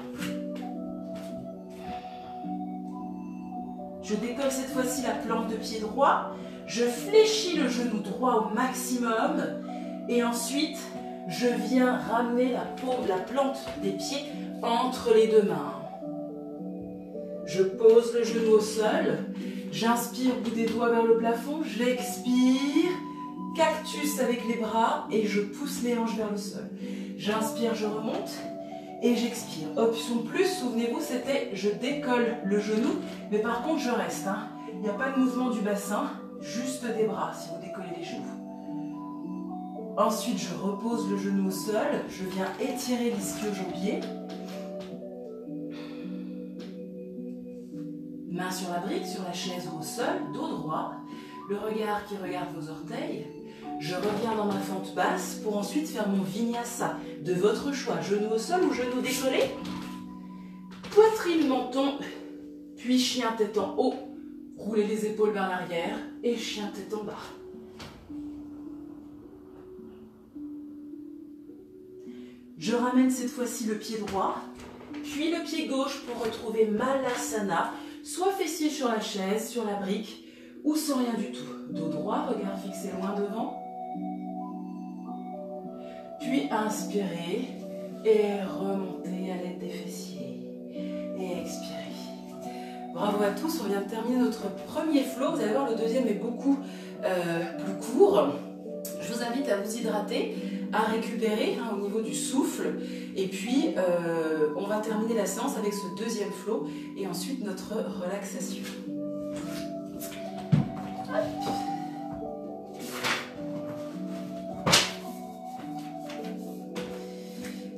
Speaker 1: Je décolle cette fois-ci la plante de pied droit. Je fléchis le genou droit au maximum. Et ensuite, je viens ramener la plante des pieds entre les 2 mains. Je pose le genou au sol. J'inspire, bout des doigts vers le plafond. J'expire. Cactus avec les bras et je pousse les hanches vers le sol. J'inspire, je remonte et j'expire. Option plus, souvenez-vous, c'était je décolle le genou, mais par contre je reste. Hein. Il n'y a pas de mouvement du bassin, juste des bras si vous décollez les genoux. Ensuite, je repose le genou au sol, je viens étirer l'ischio-jambier. Main sur la brique, sur la chaise ou au sol, dos droit. Le regard qui regarde vos orteils. Je reviens dans ma fente basse pour ensuite faire mon vinyasa de votre choix. Genou au sol ou genou décollé. Poitrine, menton, puis chien tête en haut. Roulez les épaules vers l'arrière et chien tête en bas. Je ramène cette fois-ci le pied droit, puis le pied gauche pour retrouver Malasana, soit fessier sur la chaise, sur la brique, ou sans rien du tout. Dos droit, regard fixé loin devant. Puis inspirez et remontez à l'aide des fessiers. Et expirez. Bravo à tous, on vient de terminer notre premier flow. Vous allez voir, le deuxième est beaucoup plus court. Je vous invite à vous hydrater, à récupérer au niveau du souffle. Et puis, on va terminer la séance avec ce deuxième flow et ensuite notre relaxation.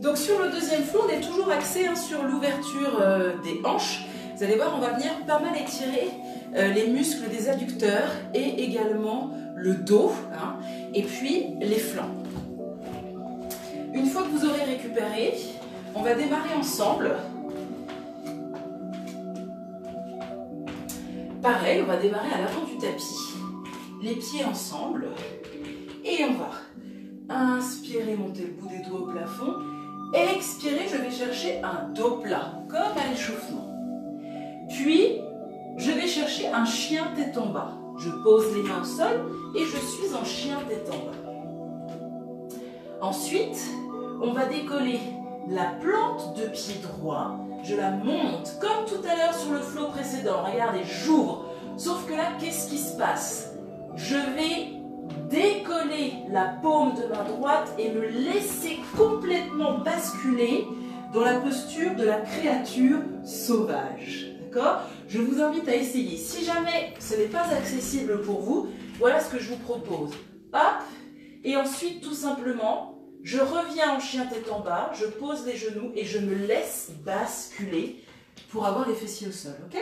Speaker 1: Donc sur le deuxième flow, on est toujours axé sur l'ouverture des hanches. Vous allez voir, on va venir pas mal étirer les muscles des adducteurs et également le dos, et puis les flancs. Une fois que vous aurez récupéré, on va démarrer ensemble. Pareil, on va démarrer à l'avant du tapis, les pieds ensemble, et on va inspirer, monter le bout des doigts au plafond. Expirer, je vais chercher un dos plat, comme à l'échauffement. Puis, je vais chercher un chien tête en bas. Je pose les mains au sol et je suis en chien tête en bas. Ensuite, on va décoller la plante de pied droit. Je la monte, comme tout à l'heure sur le flow précédent. Regardez, j'ouvre. Sauf que là, qu'est-ce qui se passe? Je vais décoller la paume de main droite et me laisser complètement basculer dans la posture de la créature sauvage. D'accord? Je vous invite à essayer. Si jamais ce n'est pas accessible pour vous, voilà ce que je vous propose. Hop! Et ensuite, tout simplement, je reviens en chien tête en bas, je pose les genoux et je me laisse basculer pour avoir les fessiers au sol. Ok?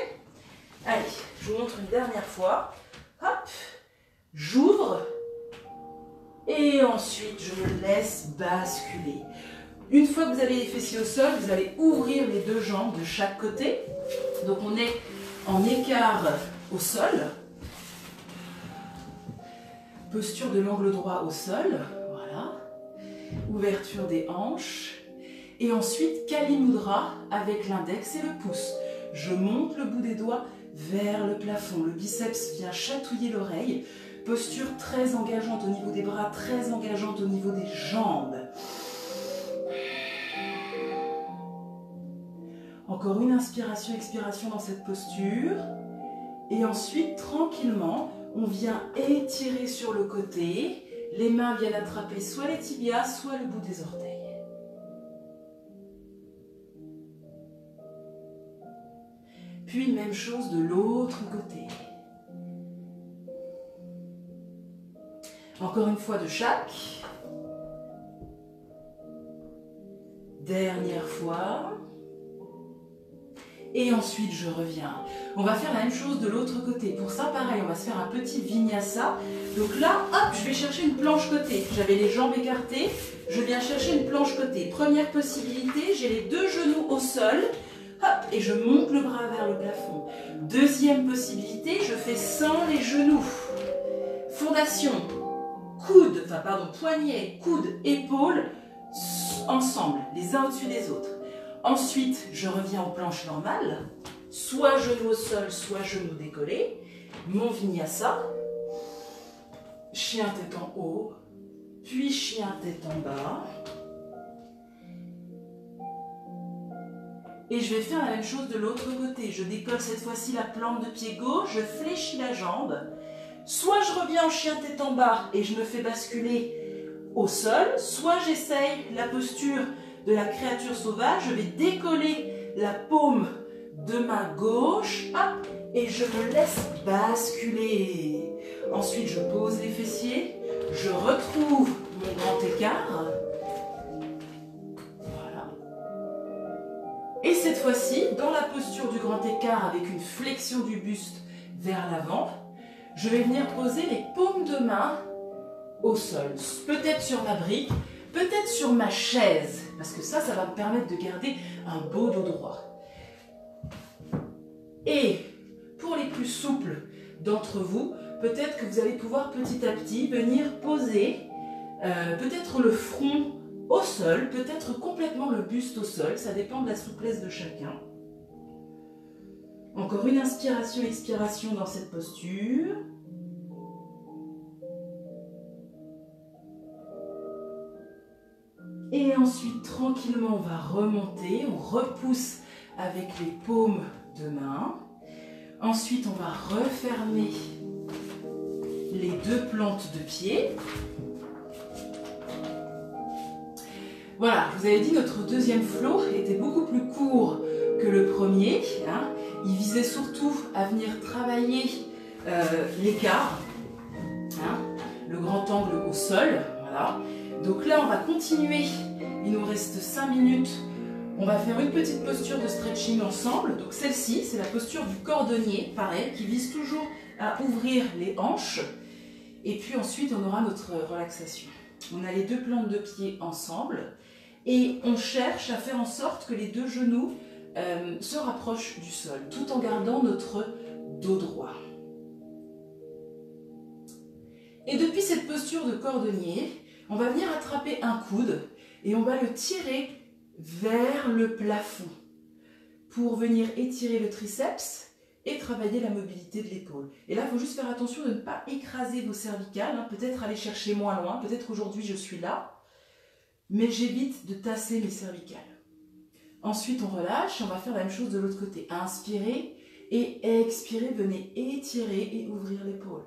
Speaker 1: Allez, je vous montre une dernière fois. Hop! J'ouvre. Et ensuite, je me laisse basculer. Une fois que vous avez les fessiers au sol, vous allez ouvrir les deux jambes de chaque côté. Donc, on est en écart au sol. Posture de l'angle droit au sol. Voilà. Ouverture des hanches. Et ensuite, Kali Mudra avec l'index et le pouce. Je monte le bout des doigts vers le plafond. Le biceps vient chatouiller l'oreille. Posture très engageante au niveau des bras, très engageante au niveau des jambes. Encore une inspiration, expiration dans cette posture. Et ensuite, tranquillement, on vient étirer sur le côté. Les mains viennent attraper soit les tibias, soit le bout des orteils. Puis, même chose de l'autre côté. Encore une fois de chaque. Dernière fois. Et ensuite, je reviens. On va faire la même chose de l'autre côté. Pour ça, pareil, on va se faire un petit vinyasa. Donc là, hop, je vais chercher une planche côté. J'avais les jambes écartées. Je viens chercher une planche côté. Première possibilité, j'ai les deux genoux au sol. Hop, et je monte le bras vers le plafond. Deuxième possibilité, je fais sans les genoux. Fondation. Coude, poignet, coude, épaule, ensemble, les uns au-dessus des autres. Ensuite, je reviens aux planches normales, soit genoux au sol, soit genoux décollés. Mon vinyasa, chien tête en haut, puis chien tête en bas. Et je vais faire la même chose de l'autre côté. Je décolle cette fois-ci la plante de pied gauche, je fléchis la jambe. Soit je reviens en chien tête en bas et je me fais basculer au sol, soit j'essaye la posture de la créature sauvage, je vais décoller la paume de main gauche, hop, et je me laisse basculer. Ensuite, je pose les fessiers, je retrouve mon grand écart. Voilà. Et cette fois-ci, dans la posture du grand écart avec une flexion du buste vers l'avant, je vais venir poser les paumes de main au sol, peut-être sur ma brique, peut-être sur ma chaise, parce que ça va me permettre de garder un beau dos droit. Et pour les plus souples d'entre vous, peut-être que vous allez pouvoir petit à petit venir poser peut-être le front au sol, peut-être complètement le buste au sol, ça dépend de la souplesse de chacun. Encore une inspiration, expiration dans cette posture. Et ensuite, tranquillement, on va remonter, on repousse avec les paumes de main. Ensuite, on va refermer les deux plantes de pied. Voilà, je vous avais dit, notre deuxième flow était beaucoup plus court que le premier. Hein. Il visait surtout à venir travailler l'écart, hein, le grand angle au sol. Voilà. Donc là, on va continuer. Il nous reste 5 minutes. On va faire une petite posture de stretching ensemble. Donc celle-ci, c'est la posture du cordonnier, pareil, qui vise toujours à ouvrir les hanches. Et puis ensuite, on aura notre relaxation. On a les deux plantes de pied ensemble. Et on cherche à faire en sorte que les deux genoux se rapprochent du sol, tout en gardant notre dos droit. Et depuis cette posture de cordonnier, on va venir attraper un coude et on va le tirer vers le plafond pour venir étirer le triceps et travailler la mobilité de l'épaule. Et là, il faut juste faire attention de ne pas écraser vos cervicales, hein, peut-être aller chercher moins loin, peut-être aujourd'hui je suis là, mais j'évite de tasser mes cervicales. Ensuite, on relâche et on va faire la même chose de l'autre côté. Inspirez et expirez, venez étirer et ouvrir l'épaule.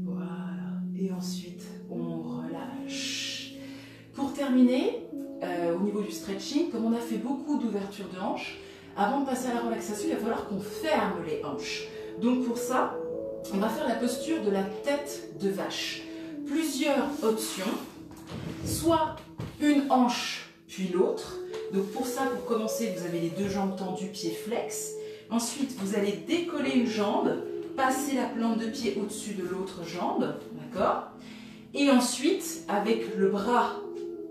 Speaker 1: Voilà. Et ensuite, on relâche. Pour terminer, au niveau du stretching, comme on a fait beaucoup d'ouverture de hanches, avant de passer à la relaxation, il va falloir qu'on ferme les hanches. Donc pour ça, on va faire la posture de la tête de vache. Plusieurs options, soit une hanche puis l'autre. Donc pour ça, pour commencer, vous avez les deux jambes tendues, pieds flex. Ensuite, vous allez décoller une jambe, passer la plante de pied au-dessus de l'autre jambe, d'accord? Et ensuite, avec le bras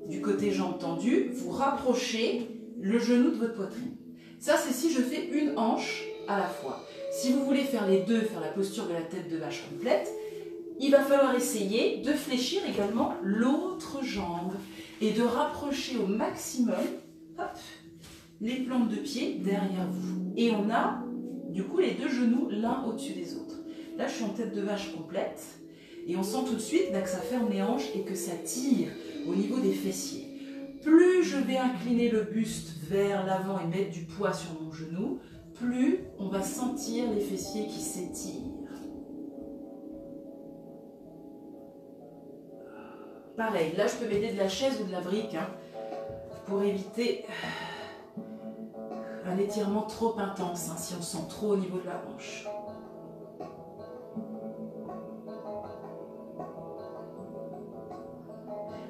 Speaker 1: du côté jambe tendue, vous rapprochez le genou de votre poitrine. Ça, c'est si je fais une hanche à la fois. Si vous voulez faire les deux, faire la posture de la tête de vache complète, il va falloir essayer de fléchir également l'autre jambe et de rapprocher au maximum, hop, les plantes de pied derrière vous. Et on a du coup les deux genoux l'un au-dessus des autres. Là, je suis en tête de vache complète et on sent tout de suite là, que ça ferme les hanches et que ça tire au niveau des fessiers. Plus je vais incliner le buste vers l'avant et mettre du poids sur mon genou, plus on va sentir les fessiers qui s'étirent. Pareil, là je peux m'aider de la chaise ou de la brique hein, pour éviter un étirement trop intense, hein, si on sent trop au niveau de la hanche.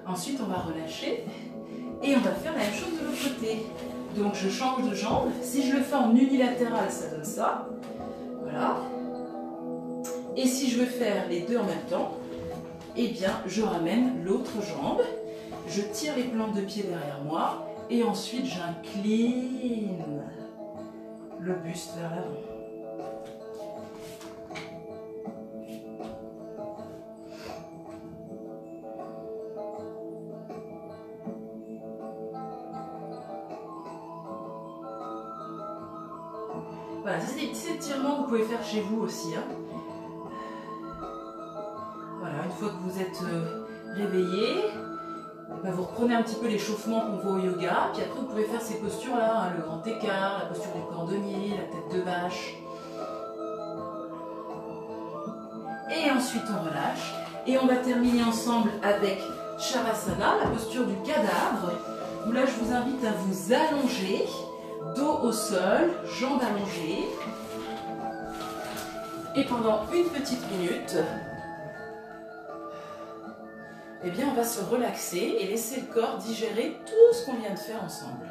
Speaker 1: Ensuite, on va relâcher et on va faire la même chose de l'autre côté. Donc, je change de jambe. Si je le fais en unilatéral, ça donne ça. Voilà. Et si je veux faire les deux en même temps, eh bien, je ramène l'autre jambe. Je tire les plantes de pied derrière moi et ensuite, j'incline le buste vers l'avant. Voilà, ça c'est des petits étirements que vous pouvez faire chez vous aussi. Hein. Voilà, une fois que vous êtes réveillé, ben vous reprenez un petit peu l'échauffement qu'on voit au yoga, puis après vous pouvez faire ces postures-là, hein, le grand écart, la posture du cordonnier, la tête de vache. Et ensuite on relâche, et on va terminer ensemble avec Shavasana, la posture du cadavre, où là je vous invite à vous allonger, dos au sol, jambes allongées. Et pendant une petite minute, eh bien on va se relaxer et laisser le corps digérer tout ce qu'on vient de faire ensemble.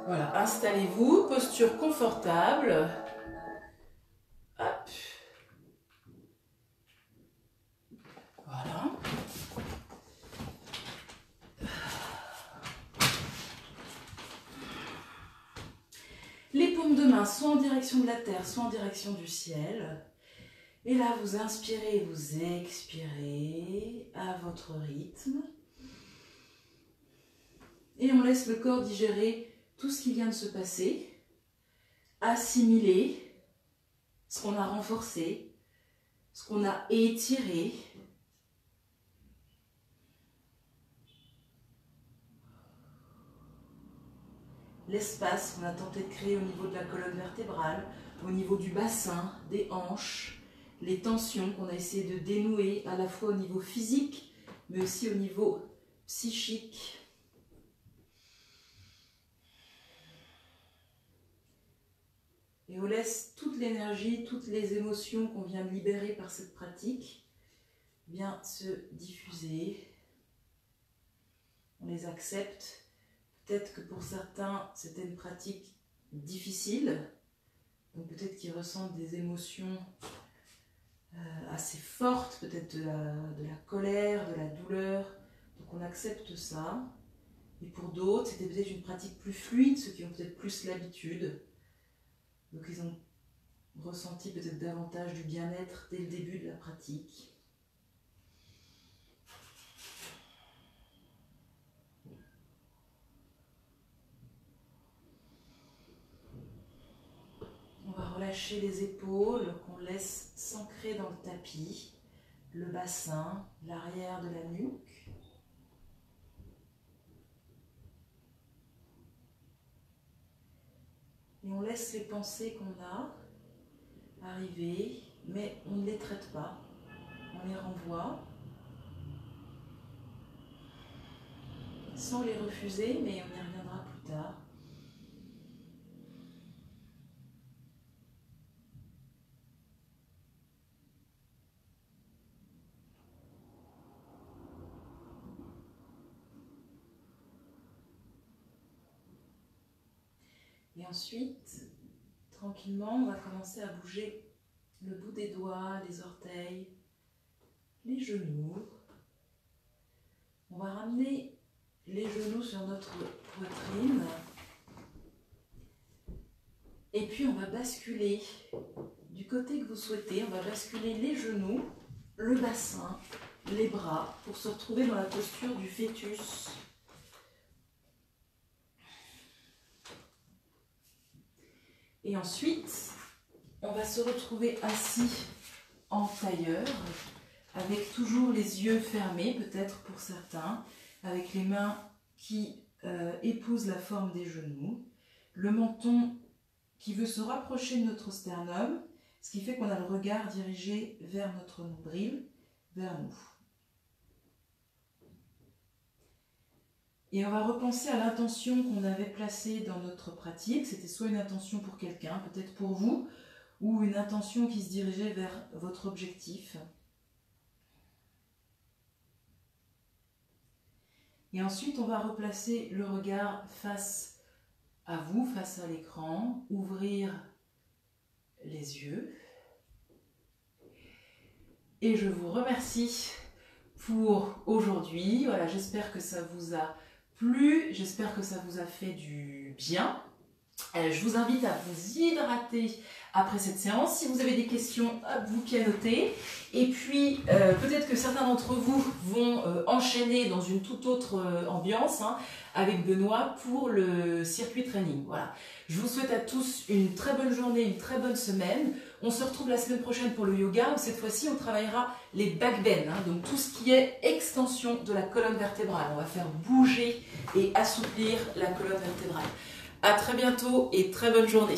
Speaker 1: Voilà, installez-vous, posture confortable. Hop. Voilà. Les paumes paumes de main, soit en direction de la terre, soit en direction du ciel. Et là, vous inspirez, vous expirez à votre rythme. Et on laisse le corps digérer tout ce qui vient de se passer, assimiler ce qu'on a renforcé, ce qu'on a étiré. L'espace qu'on a tenté de créer au niveau de la colonne vertébrale, au niveau du bassin, des hanches, les tensions qu'on a essayé de dénouer à la fois au niveau physique, mais aussi au niveau psychique. Et on laisse toute l'énergie, toutes les émotions qu'on vient de libérer par cette pratique bien se diffuser. On les accepte. Peut-être que pour certains, c'était une pratique difficile. Donc peut-être qu'ils ressentent des émotions assez fortes, peut-être de la colère, de la douleur. Donc on accepte ça. Et pour d'autres, c'était peut-être une pratique plus fluide, ceux qui ont peut-être plus l'habitude. Donc ils ont ressenti peut-être davantage du bien-être dès le début de la pratique. On va relâcher les épaules qu'on laisse s'ancrer dans le tapis, le bassin, l'arrière de la nuque. Et on laisse les pensées qu'on a arriver, mais on ne les traite pas, on les renvoie, sans les refuser, mais on y reviendra plus tard. Et ensuite, tranquillement, on va commencer à bouger le bout des doigts, les orteils, les genoux. On va ramener les genoux sur notre poitrine. Et puis on va basculer du côté que vous souhaitez. On va basculer les genoux, le bassin, les bras pour se retrouver dans la posture du fœtus. Et ensuite, on va se retrouver assis en tailleur, avec toujours les yeux fermés, peut-être pour certains, avec les mains qui épousent la forme des genoux, le menton qui veut se rapprocher de notre sternum, ce qui fait qu'on a le regard dirigé vers notre nombril, vers nous. Et on va repenser à l'intention qu'on avait placée dans notre pratique. C'était soit une intention pour quelqu'un, peut-être pour vous, ou une intention qui se dirigeait vers votre objectif. Et ensuite, on va replacer le regard face à vous, face à l'écran, ouvrir les yeux. Et je vous remercie pour aujourd'hui. Voilà, j'espère que ça vous a plu, j'espère que ça vous a fait du bien. Je vous invite à vous hydrater après cette séance. Si vous avez des questions, vous pianotez. Et puis, peut-être que certains d'entre vous vont enchaîner dans une toute autre ambiance avec Benoît pour le circuit training. Voilà. Je vous souhaite à tous une très bonne journée, une très bonne semaine. On se retrouve la semaine prochaine pour le yoga où cette fois-ci on travaillera les back bends, donc tout ce qui est extension de la colonne vertébrale. On va faire bouger et assouplir la colonne vertébrale. À très bientôt et très bonne journée.